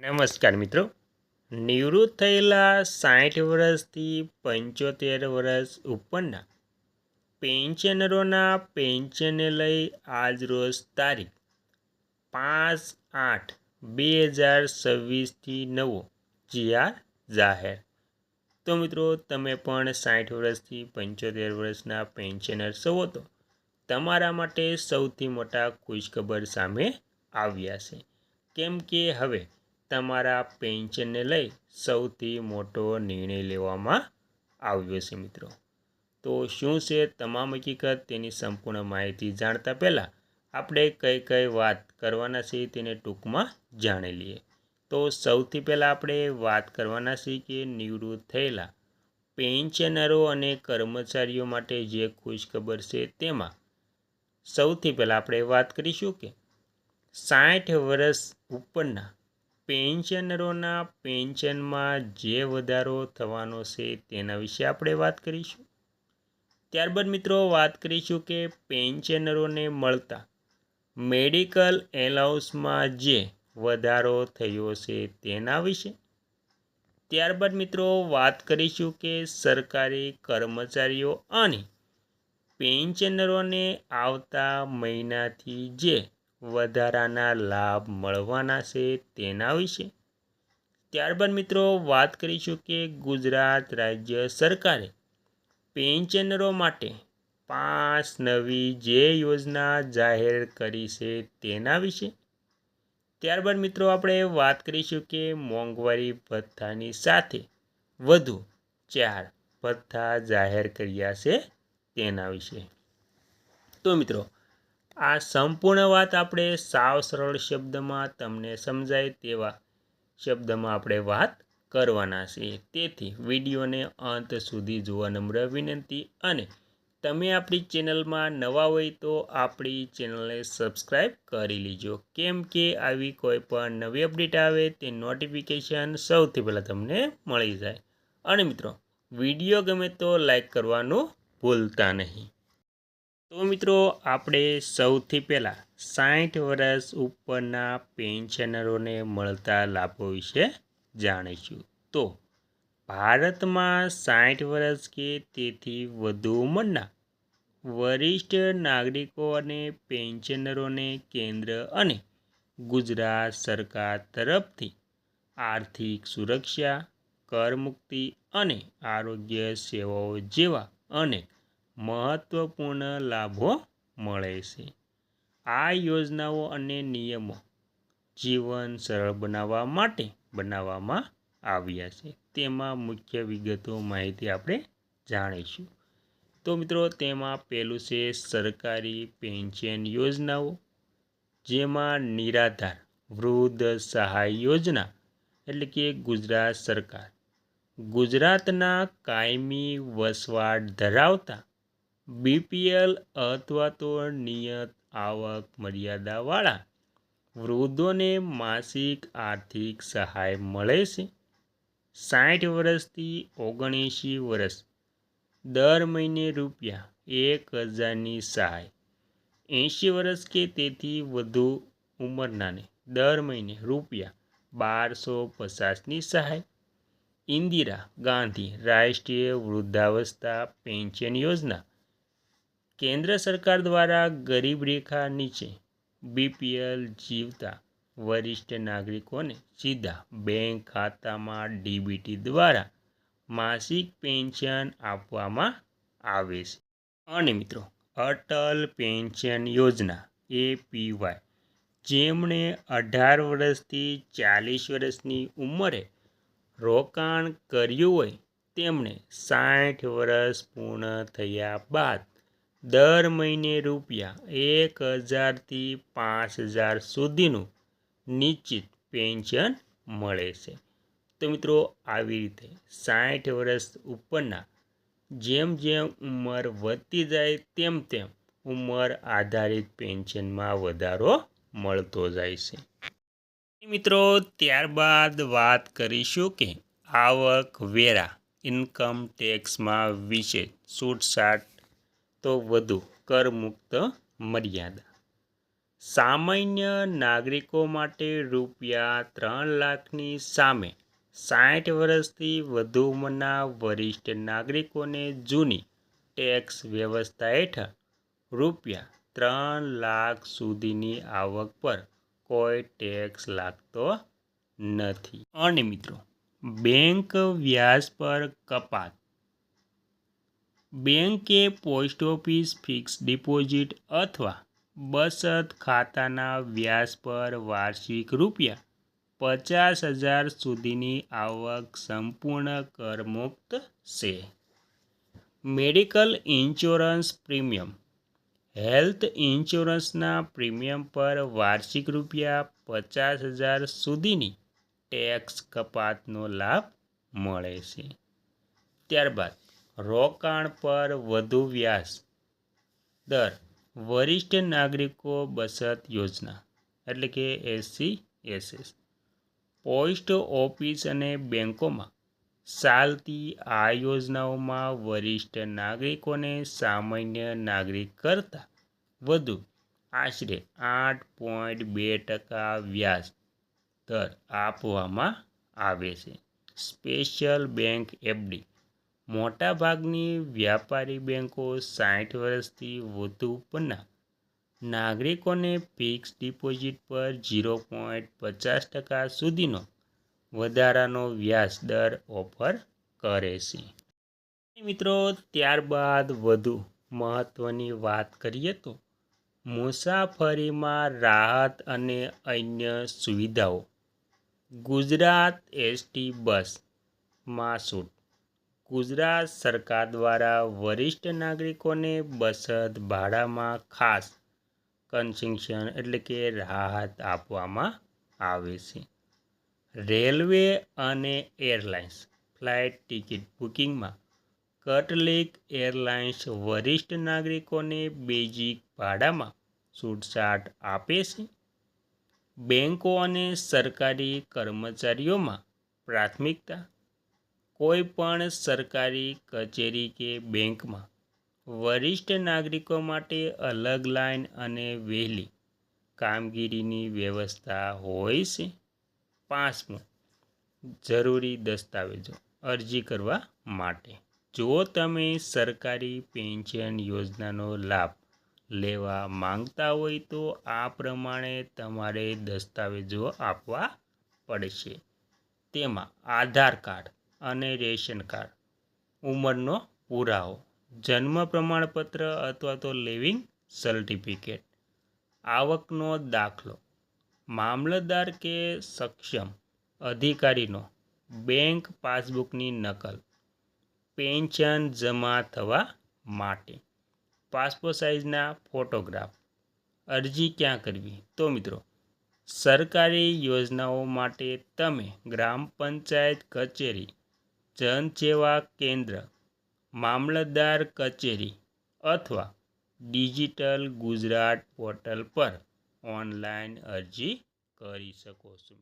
નમસ્કાર મિત્રો, નિવૃત્ત થયેલા 60 વર્ષથી 75 વર્ષ ઉપરના પેન્શનરોના પેન્શનને લઈ આજરોજ તારીખ 5/8/2026થી નવો જીઆર જાહેર। તો મિત્રો, તમે પણ 60 વર્ષથી 75 વર્ષના પેન્શનર છો તો તમારા માટે સૌથી મોટા ખુશખબર સામે આવ્યા છે, કેમ કે હવે તમારા પેન્શનને લઈ સૌથી મોટો નિર્ણય લેવામાં આવ્યો છે મિત્રો। તો શું છે તમામ હકીકત, તેની સંપૂર્ણ માહિતી જાણતા પહેલાં આપણે કઈ વાત કરવાના છે તેને ટૂંકમાં જાણી લઈએ। તો સૌથી પહેલાં આપણે વાત કરવાના છીએ કે નિવૃત્ત થયેલા પેન્શનરો અને કર્મચારીઓ માટે જે ખુશખબર છે તેમાં સૌથી પહેલાં આપણે વાત કરીશું કે 60 વર્ષ ઉપરના પેન્શનરોના પેન્શનમાં જે વધારો થવાનો છે તેના વિશે આપણે વાત કરીશું। ત્યારબાદ મિત્રો વાત કરીશું કે પેન્શનરોને મળતા મેડિકલ એલાઉન્સમાં જે વધારો થયો છે તેના વિશે। ત્યારબાદ મિત્રો વાત કરીશું કે સરકારી કર્મચારીઓ અને પેન્શનરોને આવતા મહિનાથી જે વધારાના લાભ મળવાના છે તેના વિશે। ત્યારબાદ મિત્રો વાત કરીશું કે ગુજરાત રાજ્ય સરકારે પેન્શનરો માટે 5 નવી જે યોજના જાહેર કરી છે તેના વિશે। ત્યારબાદ મિત્રો આપણે વાત કરીશું કે મોંઘવારી ભથ્થાની સાથે વધુ 4 ભથ્થા જાહેર કર્યા છે તેના વિશે। તો મિત્રો, આ સંપૂર્ણ વાત આપણે સાવ સરળ શબ્દમાં તમને સમજાય તેવા શબ્દમાં આપણે વાત કરવાના છીએ, તેથી વિડીયોને અંત સુધી જોવા નમ્ર વિનંતી। અને તમે આપણી ચેનલમાં નવા હોય તો આપણી ચેનલને સબસ્ક્રાઈબ કરી લીજો, કેમ કે આવી કોઈ પણ નવી અપડેટ આવે તે નોટિફિકેશન સૌથી પહેલાં તમને મળી જાય। અને મિત્રો, વિડીયો ગમે તો લાઈક કરવાનું ભૂલતા નહીં। તો મિત્રો, આપણે સૌથી પહેલાં 60 વર્ષ ઉપરના પેન્શનરોને મળતા લાભો વિશે જાણીશું। તો ભારતમાં 60 વર્ષ કે તેથી વધુ ઉંમરના વરિષ્ઠ નાગરિકો અને પેન્શનરોને કેન્દ્ર અને ગુજરાત સરકાર તરફથી આર્થિક સુરક્ષા, કરમુક્તિ અને આરોગ્ય સેવાઓ જેવા અનેક મહત્વપૂર્ણ લાભો મળે છે। આ યોજનાઓ અને નિયમો જીવન સરળ બનાવવા માટે બનાવવામાં આવ્યા છે, તેમાં મુખ્ય વિગતો માહિતી આપણે જાણીશું। તો મિત્રો, તેમાં પહેલું છે સરકારી પેન્શન યોજનાઓ, જેમાં નિરાધાર વૃદ્ધ સહાય યોજના એટલે કે ગુજરાત સરકાર ગુજરાતના કાયમી વસવાટ ધરાવતા બીપીએલ અથવા તો નિયત આવક મર્યાદાવાળા વૃદ્ધોને માસિક આર્થિક સહાય મળે છે। 60 વર્ષથી 79 વર્ષ દર મહિને ₹1000ની સહાય, 80 વર્ષ કે તેથી વધુ ઉંમરનાને દર મહિને ₹1250ની સહાય। ઇન્દિરા ગાંધી રાષ્ટ્રીય વૃદ્ધાવસ્થા પેન્શન યોજના કેન્દ્ર સરકાર દ્વારા ગરીબ રેખા નીચે બીપીએલ જીવતા વરિષ્ઠ નાગરિકોને સીધા બેંક ખાતામાં ડીબીટી દ્વારા માસિક પેન્શન આપવામાં આવે છે। અને મિત્રો, અટલ પેન્શન યોજના એપીવાય, જેમણે 18 વર્ષથી 40 વર્ષની ઉંમરે રોકાણ કર્યું હોય તેમણે 60 વર્ષ પૂર્ણ થયા બાદ દર મહિને ₹1000થી 5000 સુધીનું નિશ્ચિત પેન્શન મળે છે। તો મિત્રો, આવી રીતે 60 વર્ષ ઉપરના જેમ જેમ ઉંમર વધતી જાય તેમ તેમ ઉંમર આધારિત પેન્શનમાં વધારો મળતો જાય છે મિત્રો। ત્યારબાદ વાત કરીશું કે આવક વેરા ઇન્કમ ટેક્સમાં વિશેષ છૂટછાટ તો વધુ કરમુક્ત મર્યાદા। સામાન્ય નાગરિકો માટે ₹3,00,000ની સામે 60 વર્ષથી વધુ ઉંમરના વરિષ્ઠ નાગરિકોને જૂની ટેક્સ વ્યવસ્થા હેઠળ ₹3,00,000 સુધીની આવક પર કોઈ ટેક્સ લાગતો નથી. અને મિત્રો, બેંક વ્યાજ પર કપાત. બેંક કે પોસ્ટ ઓફિસ ફિક્સ ડિપોઝિટ અથવા બચત ખાતાના વ્યાજ પર વાર્ષિક ₹50,000 સુધીની આવક સંપૂર્ણ કરમુક્ત છે. Medical insurance premium. હેલ્થ ઇન્સ્યોરન્સના પ્રીમિયમ પર વાર્ષિક ₹50,000 સુધીની ટેક્સ કપાતનો લાભ મળે છે. ત્યારબાદ રોકાણ પર વધુ વ્યાજ દર. વરિષ્ઠ નાગરિકો બચત યોજના એટલે કે SCSS, પોસ્ટ ઓફિસ અને બેંકોમાં ચાલતી આ યોજનાઓમાં વરિષ્ઠ નાગરિકોને સામાન્ય નાગરિક કરતાં વધુ આશરે 8.2% વ્યાજ દર આપવામાં આવે છે. Special bank FD. મોટાભાગની વ્યાપારી બેંકો 60 વર્ષથી વધુ ઉપરના નાગરિકોને ફિક્સ ડિપોઝિટ પર 0.50% સુધીનો વધારાનો વ્યાજ દર ઓફર કરે છે. મિત્રો, ત્યારબાદ વધુ મહત્ત્વની વાત કરીએ તો મુસાફરીમાં રાહત અને અન્ય સુવિધાઓ. ગુજરાત એસટી બસમાં છૂટ. ગુજરાત સરકાર દ્વારા વરિષ્ઠ નાગરિકોને બચત ભાડામાં ખાસ કન્સેશન એટલે કે રાહત આપવામાં આવે છે. રેલવે અને એરલાઇન્સ ફ્લાઇટ ટિકિટ બુકિંગમાં કેટલીક એરલાઇન્સ વરિષ્ઠ નાગરિકોને બેઝિક ભાડામાં છૂટછાટ આપે છે. બેંકો અને સરકારી કર્મચારીઓમાં પ્રાથમિકતા. કોઈપણ સરકારી કચેરી કે બેંકમાં વરિષ્ઠ નાગરિકો માટે અલગ લાઇન અને વહેલી કામગીરીની વ્યવસ્થા હોય છે. 5. જરૂરી દસ્તાવેજો અરજી કરવા માટે. જો તમે સરકારી પેન્શન યોજનાનો લાભ લેવા માંગતા હોય તો આ પ્રમાણે તમારે દસ્તાવેજો આપવા પડશે. તેમાં આધાર કાર્ડ અને રેશન કાર્ડ, ઉંમરનો પુરાવો, જન્મ પ્રમાણપત્ર અથવા તો લિવિંગ સર્ટિફિકેટ, આવકનો દાખલો, મામલતદાર કે સક્ષમ અધિકારીનો બેંક પાસબુકની નકલ, પેન્શન જમા થવા માટે પાસપોર્ટ સાઇઝના ફોટોગ્રાફ. અરજી ક્યાં કરવી? તો મિત્રો, સરકારી યોજનાઓ માટે તમે ગ્રામ પંચાયત કચેરી, જન સેવા કેન્દ્ર, મામલતદાર કચેરી અથવા ડિજિટલ ગુજરાત પોર્ટલ પર ઓનલાઈન અરજી કરી શકો છો.